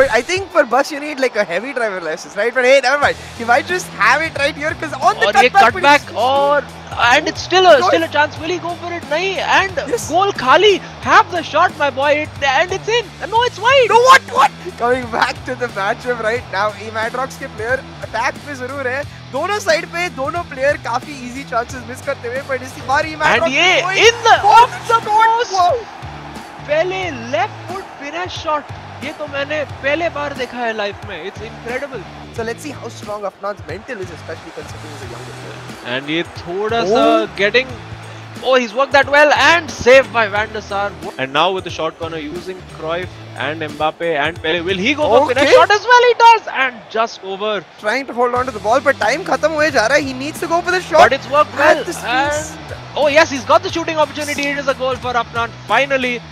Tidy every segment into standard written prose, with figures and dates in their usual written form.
But I think for Bus you need like a heavy driver license, right? But hey, never mind. He might just have it right here because on the cutback and it's still a chance. Will he go for it? Nahi, and yes. Goal khali. Have the shot, my boy, and it's in. No, it's wide. No, what? Coming back to the matchup right now, Emadrox के player attack पे जरूर है. दोनों side पे दोनों player काफी easy chances miss करते हुए, but इसी बार Emadrox and ये in the off the post. पहले left foot finish shot. ये तो मैंने पहले बार देखा है लाइफ में. It's incredible. So let's see how strong Afnan's mental is, especially considering he's a younger player. And ये थोड़ा सा getting. Oh, he's worked that well and saved by Van der Sar. And now with the short corner using Cruyff and Mbappe and Pele. Will he go for finish shot as well? He does, and just over. Trying to hold on to the ball, but time खत्म हुए जा रहा है. He needs to go for the shot. But it's worked well. And oh yes, he's got the shooting opportunity. It is a goal for Afnan. Finally.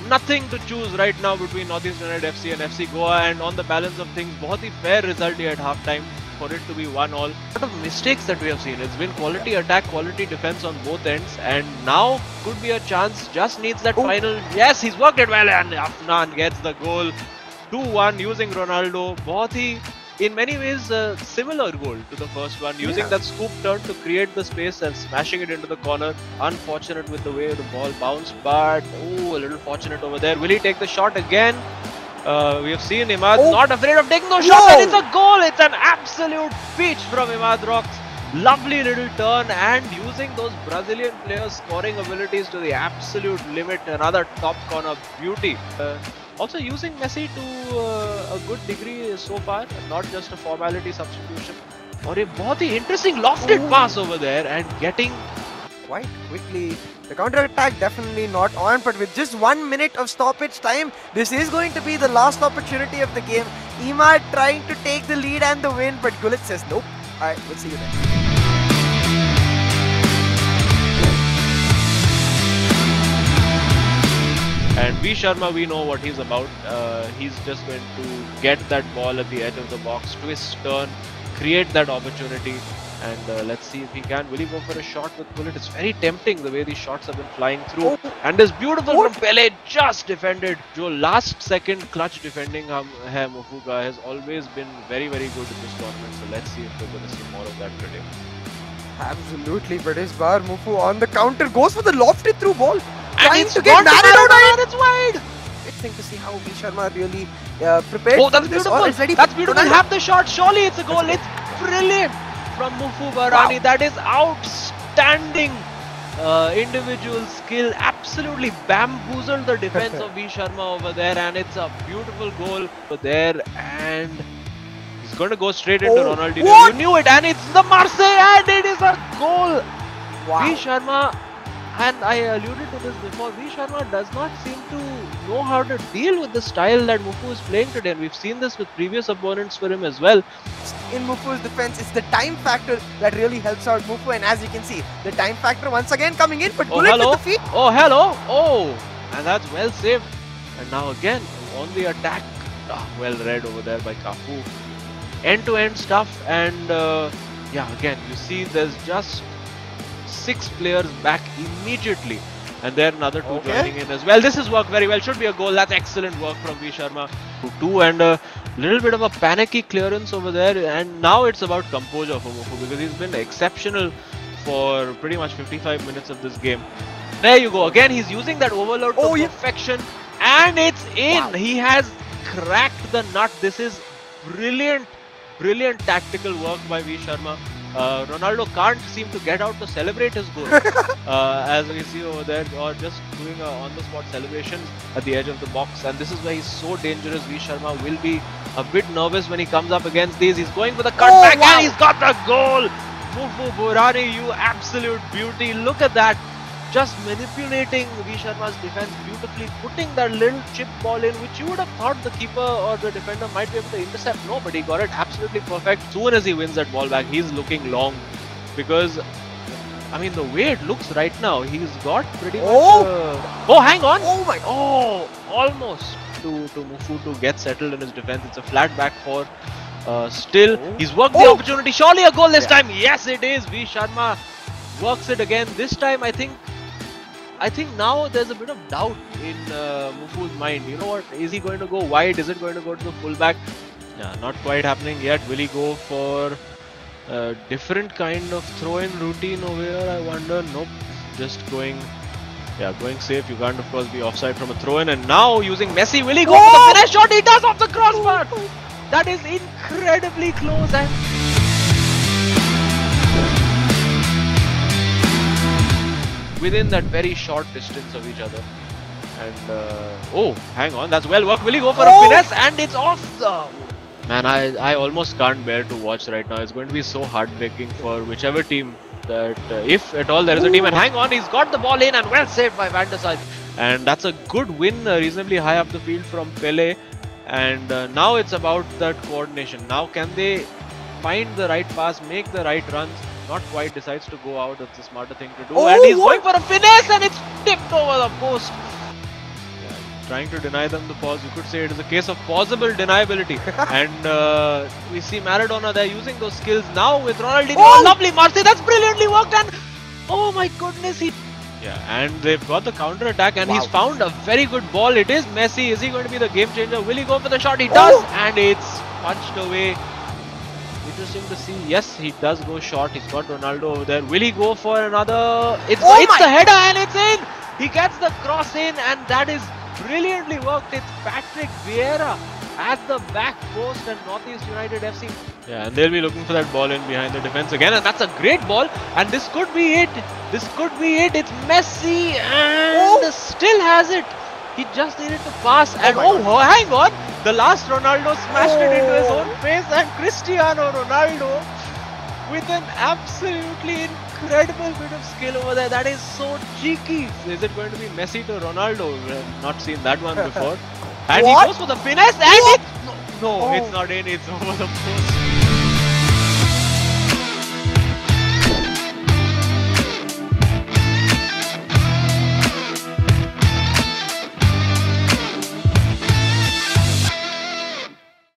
Nothing to choose right now between Northeast United FC and FC Goa, and on the balance of things, बहुत ही fair result here at half time for it to be 1-1. A lot of mistakes that we have seen. It's been quality attack, quality defense on both ends, and now could be a chance. Just needs that final. Yes, he's worked it well, and Afnan gets the goal. 2-1 using Ronaldo. बहुत ही in many ways similar goal to the first one, using that scoop turn to create the space and smashing it into the corner. Unfortunate with the way the ball bounced, but a little fortunate over there. Will he take the shot again? We have seen Imad not afraid of taking those shots, and it's a goal. It's an absolute peach from Emadrox. Lovely little turn and using those Brazilian players' scoring abilities to the absolute limit. Another top corner beauty. Also using Messi to a good degree so far, not just a formality substitution. Or a very interesting lofted pass over there and getting quite quickly. The counter-attack definitely not on, but with just 1 minute of stoppage time, this is going to be the last opportunity of the game. Emad trying to take the lead and the win, but Gullit says nope. Alright, we'll see you then. And V Sharma, we know what he's about. He's just going to get that ball at the edge of the box, twist, turn, create that opportunity, and let's see if he can. Will he go for a shot with Gullit? It's very tempting the way these shots have been flying through. And this beautiful from Pele, just defended. Jo last second clutch defending hai Mufuga has always been very, very good in this tournament. So let's see if we're going to see more of that today. Absolutely, but this bar Mufu on the counter goes for the lofted through ball. Trying to get Maradona, it's wide. Interesting to see how V Sharma really prepared. Oh, that's beautiful. That's beautiful. Have the shot. Surely it's a goal. It's brilliant from Mufu Barani. Wow. That is outstanding individual skill. Absolutely bamboozled the defense of V Sharma over there, and it's a beautiful goal over there. And he's going to go straight into Ronaldinho. You knew it, and it's the Marseille, and it is a goal. Wow. V Sharma. And I alluded to this before, V Sharma does not seem to know how to deal with the style that Mufu is playing today, and we've seen this with previous opponents for him as well. In Mufu's defense, it's the time factor that really helps out Mufu, and as you can see, the time factor once again coming in, but Gullit with the feet. Oh, hello! Oh, and that's well saved. And now again, on the attack, well read over there by Cafu. End-to-end stuff, and yeah, again, you see there's just 6 players back immediately, and then another 2 joining in as well. This has worked very well. Should be a goal. That's excellent work from V Sharma. 2 and a little bit of a panicky clearance over there, and now it's about composure for Mufu because he's been exceptional for pretty much 55 minutes of this game. There you go. Again, he's using that overload to perfection, and it's in. Wow. He has cracked the nut. This is brilliant, brilliant tactical work by V Sharma. Ronaldo can't seem to get out to celebrate his goal, as we see over there, or just doing a on-the-spot celebration at the edge of the box. And this is why he's so dangerous. V Sharma will be a bit nervous when he comes up against these. He's going for the cutback, and he's got the goal. Mufu Barani, you absolute beauty. Look at that. Just manipulating V Sharma's defense beautifully, putting that little chip ball in, which you would have thought the keeper or the defender might be able to intercept. No, but he got it absolutely perfect. Soon as he wins that ball back, he's looking long, because I mean the way it looks right now, he's got pretty much. Oh, hang on! Oh my! Oh, almost to Mufu to get settled in his defense. It's a flat back for. Still, he's worked the opportunity. Surely a goal this time. Yes, it is. V Sharma works it again. This time, I think I think now there's a bit of doubt in Mufu's mind. You know what? Is he going to go wide? Is it going to go to the fullback? Yeah, not quite happening yet. Will he go for a different kind of throw-in routine over here? I wonder. Nope. Just going. Yeah, going safe. You can't, of course, be offside from a throw-in. And now using Messi, will he go for the finish shot? He does off the crossbar. That is incredibly close and. Within that very short distance of each other. And oh, hang on, that's well worked. Will he go for a finesse? And it's off the. Man, I almost can't bear to watch right now. It's going to be so heartbreaking for whichever team that, if at all there is a team. And hang on, he's got the ball in and well saved by Van der Sar. And that's a good win, reasonably high up the field from Pele. And now it's about that coordination. Now can they find the right pass, make the right runs? Not quite, decides to go out. That's the smarter thing to do. And he's going for a finesse and it's tipped over the post. Yeah, trying to deny them the pause. You could say it is a case of possible deniability. And we see Maradona there using those skills now with Ronaldinho. Oh, lovely Marseille. That's brilliantly worked. And oh my goodness, yeah, and they've got the counter attack and he's found a very good ball. It is Messi. Is he going to be the game changer? Will he go for the shot? He does. And it's punched away. Interesting to see. Yes, he does go short. He's got Ronaldo over there. Will he go for another? It's the header and it's in. He gets the cross in and that is brilliantly worked. It's Patrick Vieira at the back post and Northeast United FC. Yeah, and they'll be looking for that ball in behind the defense again, and that's a great ball. And this could be it. This could be it. It's Messi and still has it. He just needed to pass and hang on. The last Ronaldo smashed it into his own face and Cristiano Ronaldo with an absolutely incredible bit of skill over there. That is so cheeky. Is it going to be Messi to Ronaldo? We've not seen that one before. And he goes for the finesse and it's... No, it's not in. It's over the post.